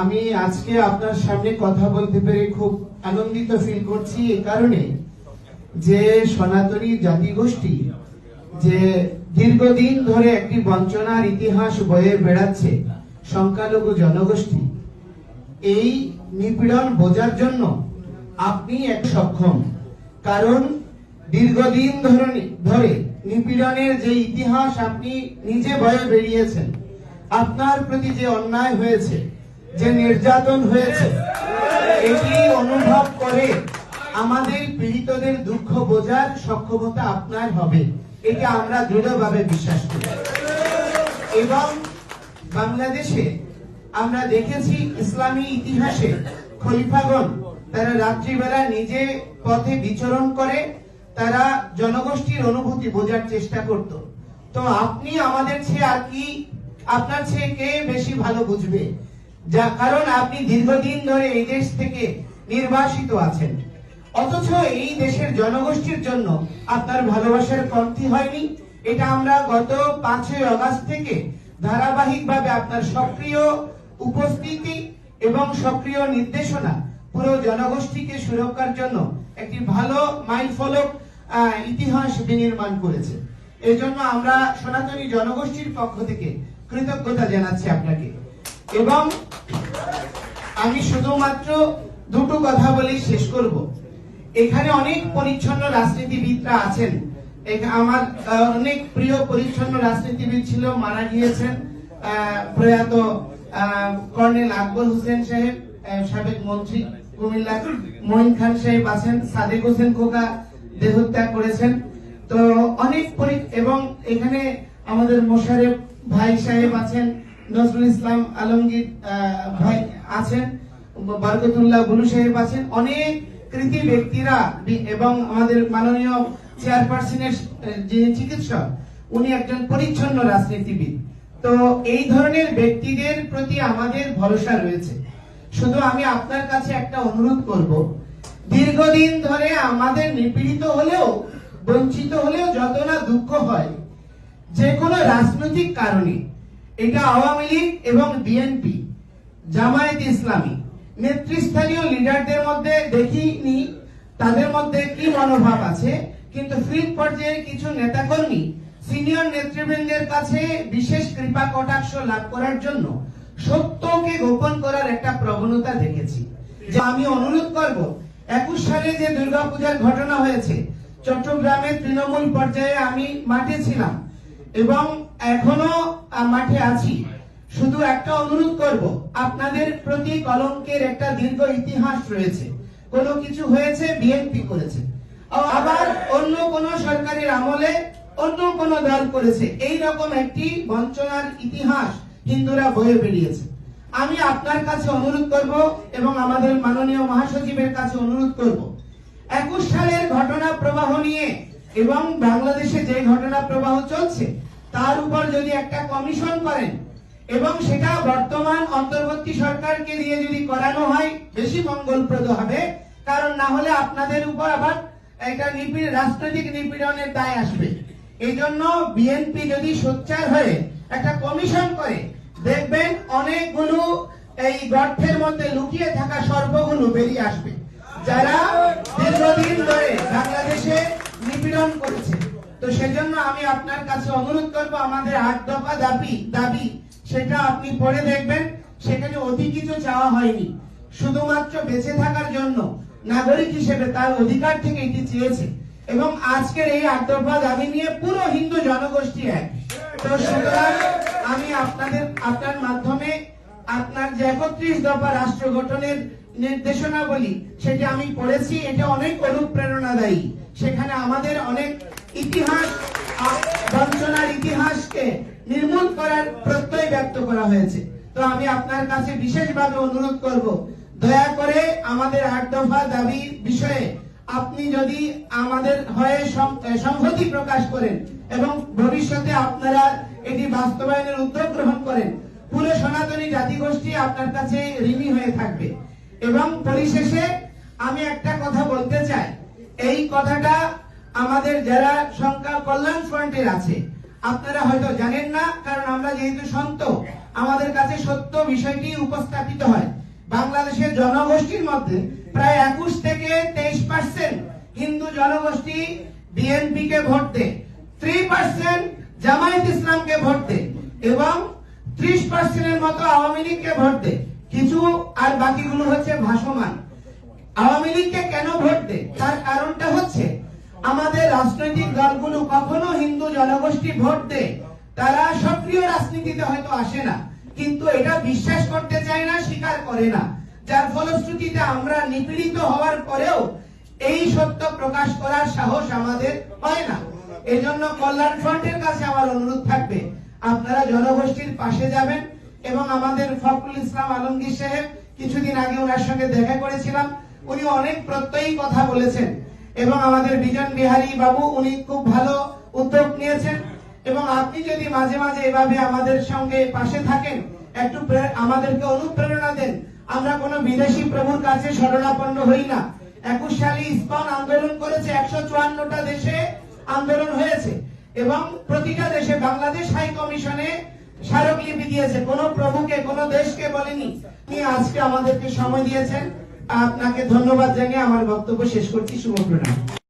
আমি আজকে আপনার সামনে কথা বলতে পেরে খুব আনন্দিত ফিল করছি এই কারণে যে সনাতনী জাতিগোষ্ঠী যে দীর্ঘদিন ধরে একটি বঞ্চনার ইতিহাস বয়ে বেড়াচ্ছে, সংখ্যালঘু জনগোষ্ঠী, এই নিপীড়ন বোঝার জন্য আপনি এক সক্ষম। কারণ দীর্ঘদিন ধরে নিপীড়নের যে ইতিহাস আপনি নিজে বয়ে বেরিয়েছেন, আপনার প্রতি যে অন্যায় হয়েছে, যে নির্যাতন হয়েছে, এটি অনুভব করে আমাদের পীড়িতদের দুঃখ বোঝার সক্ষমতা আপনার হবে, এটা আমরা দৃঢ়ভাবে বিশ্বাস করি। এবং বাংলাদেশে আমরা দেখেছি ইসলামী ইতিহাসে খলিফাগণ তারা রাত্রিবেলা নিজে পথে বিচরণ করে তারা জনগোষ্ঠীর অনুভূতি বোঝার চেষ্টা করত। তো আপনি আমাদের চেয়ে আর কি, আপনার চেয়ে কে বেশি ভালো বুঝবে, যা কারণ আপনি দীর্ঘদিন ধরে এই দেশ থেকে নির্বাসিত আছেন, অথচ এই দেশের জনগোষ্ঠীর জন্য আপনার ভালোবাসার কমতি হয়নি। এটা আমরা গত 5ই আগস্ট থেকে ধারাবাহিকভাবে আপনার সক্রিয় উপস্থিতি এবং সক্রিয় নির্দেশনা পুরো জনগোষ্ঠীকে সুরক্ষার জন্য একটি ভালো মাইলফলক ইতিহাস বিনির্মাণ করেছে। এই জন্য আমরা সনাতনী জনগোষ্ঠীর পক্ষ থেকে কৃতজ্ঞতা জানাচ্ছি আপনাকে। এবং আমি শুধুমাত্র দুটো কথা বলেই শেষ করব। এখানে অনেক পরিচ্ছন্ন রাজনীতিবিদরা আছেন, আমার অনেক প্রিয় পরিচ্ছন্ন রাজনীতিবিদ ছিল, মারা গিয়েছেন, প্রয়াত কর্নেল আকবর হোসেন সাহেব, সাবেক মন্ত্রী কুমিল্লা, মঈন খান সাহেব আছেন, সাদেক হোসেন খোকা দেহত্যাগ করেছেন। তো অনেক এবং এখানে আমাদের মোশারেফ ভাই সাহেব আছেন, নজরুল ইসলাম আলমগীর ভাই আছেন, বরকতুল্লাহ বুলু সাহেব আছেন, অনেক কৃতি ব্যক্তিরা এবং আমাদের মাননীয় চেয়ারপারসনের যিনি চিকিৎসক, উনি একজন পরিচ্ছন্ন রাজনীতিবিদ। তো এই ধরনের ব্যক্তিদের প্রতি আমাদের ভরসা রয়েছে। শুধু আমি আপনার কাছে একটা অনুরোধ করব, দীর্ঘদিন ধরে আমাদের নিপীড়িত হলেও বঞ্চিত হলেও যত না দুঃখ হয় যে কোনো রাজনৈতিক কারণে, এটা আওয়ামী লীগ এবং বিএনপি, জামায়াত ইসলামী নেতৃস্থানীয় লিডারদের মধ্যে দেখিনি তাদের মধ্যে কি মনোভাব আছে, কিন্তু ফিল্ড পর্যায়ে কিছু নেতাকর্মী সিনিয়র নেতৃবৃন্দের কাছে বিশেষ কৃপা কটাক্ষ লাভ করার জন্য সত্যকে গোপন করার একটা প্রবণতা দেখেছি। যে আমি অনুরোধ করব, 21 সালে যে দুর্গাপূজার ঘটনা হয়েছে, চট্টগ্রামে তৃণমূল পর্যায়ে আমি মাঠে ছিলাম এবং এখনো মাঠে আছি। শুধু একটা অনুরোধ করব, আপনাদের প্রতি কলঙ্কের একটা দীর্ঘ ইতিহাস রয়েছে। কোনো কিছু হয়েছে বিএনপি করেছে, আবার অন্য কোন সরকারের আমলে অন্য কোন দল করেছে, এই রকম একটি বঞ্চনার ইতিহাস হিন্দুরা বয়ে বেরিয়েছে। আমি আপনার কাছে অনুরোধ করব এবং আমাদের মাননীয় মহাসচিবের কাছে অনুরোধ করব, 21 সালের ঘটনা প্রবাহ নিয়ে এবং বাংলাদেশে যে ঘটনা প্রবাহ চলছে তার উপর যদি একটা কমিশন করেন এবং সেটা বর্তমান অন্তর্বর্তী সরকারকে দিয়ে যদি করানো হয় বেশি মঙ্গলপ্রদ হবে। কারণ না হলে আপনাদের উপর আবার একটা রাজনৈতিক নিপীড়নের দায় আসবে। এই জন্য বিএনপি যদি সোচ্চার হয়ে একটা কমিশন করে, দেখবেন অনেকগুলো এই গর্তের মধ্যে লুকিয়ে থাকা সর্বগুলো বেরিয়ে আসবে, যারা দীর্ঘদিন ধরে বাংলাদেশে নিপীড়ন করেছে। তো সেজন্য আমি আপনার কাছে অনুরোধ করব, আমাদের 8 দফা দাবি সেটা আপনি পড়ে দেখবেন। সেখানে অধিক কিছু চাওয়া হয়নি, শুধুমাত্র বেঁচে থাকার জন্য নাগরিক হিসেবে তার অধিকার থেকে এটি চেয়েছে। এবং আজকের এই 8 দফা দাবি নিয়ে পুরো হিন্দু জনগোষ্ঠী এক। তো সুতরাং আমি আপনার মাধ্যমে আপনার যে 31 দফা রাষ্ট্র গঠনের নির্দেশনাবলী সেটা আমি পড়েছি, এটা অনেক অনুপ্রেরণাদায়ী। সেখানে আমাদের অনেক ইতিহাস, বঞ্চনার ইতিহাসকে নির্মূল করার প্রত্যয় ব্যক্ত করা হয়েছে। তো আমি আপনার কাছে বিশেষভাবে অনুরোধ করব, দয়া করে আমাদের 8 দফা দাবির বিষয়ে আপনি যদি আমাদের হয়ে সংহতি প্রকাশ করেন এবং ভবিষ্যতে আপনারা এটি বাস্তবায়নের উদ্যোগ গ্রহণ করেন, পুরো সনাতনী জাতিগোষ্ঠী আপনার কাছে ঋণী হয়ে থাকবে। এবং পরিশেষে আমি একটা কথা বলতে চাই, এই কথাটা আমাদের যারা সংখ্যা কল্যাণ ফ্রন্টের আছে আপনারা হয়তো জানেন না, কারণ আমরা যেহেতু সন্ত, আমাদের কাছে সত্য বিষয়টি উপস্থাপিত হয়। বাংলাদেশের জনগোষ্ঠীর মধ্যে প্রায় 21 থেকে 23% হিন্দু জনগোষ্ঠী বিএনপি কে ভোট দেয়, 3% জামায়াত ইসলামকে ভোট দেয় এবং 30% এর মতো আওয়ামী লীগকে ভোট দেয়। কিছু আর বাকিগুলো হচ্ছে ভাসমান। আওয়ামী লীগকে কেন ভোট দেয় তার কারণটা হচ্ছে আমাদের রাজনৈতিক দলগুলো কখনো হিন্দু জনগোষ্ঠী ভোট দেয়, তারা সক্রিয় রাজনীতিতে হয়তো আসে না, কিন্তু এটা বিশ্বাস করতে চায় না, স্বীকার করে না, যার ফলশ্রুতিতে আমরা নিপীড়িত হওয়ার পরেও এই সত্য প্রকাশ করার সাহস আমাদের হয় না। এই জন্য কল্যাণ ফ্রন্টের কাছে আমার অনুরোধ থাকবে, আপনারা জনগোষ্ঠীর পাশে যাবেন। এবং আমাদের ফখরুল ইসলাম আলমগীর সাহেব, কিছুদিন আগে ওনার সঙ্গে দেখা করেছিলাম, উনি অনেক প্রত্যয়ী কথা বলেছেন এবং আমাদের বিজন বিহারী বাবু উনি খুব ভালো উদ্যোগ নিয়েছেন। এবং আপনি যদি মাঝে মাঝে এভাবে আমাদের সঙ্গে পাশে থাকেন, একটু আমাদেরকে অনুপ্রেরণা দেন, আমরা কোনো বিদেশি প্রভুর কাছে শরণাপন্ন হই না। 21 সালে ইস্কন আন্দোলন করেছে, 154টা দেশে আন্দোলন হয়েছে এবং প্রতিটা দেশে বাংলাদেশ হাই কমিশনে স্মারকলিপি দিয়েছে, কোন প্রভুকে কোন দেশকে বলেনি। আপনি আজকে আমাদেরকে সময় দিয়েছেন, আপনাকে ধন্যবাদ জানিয়ে আমার বক্তব্য শেষ করছি। শুভ প্রণাম।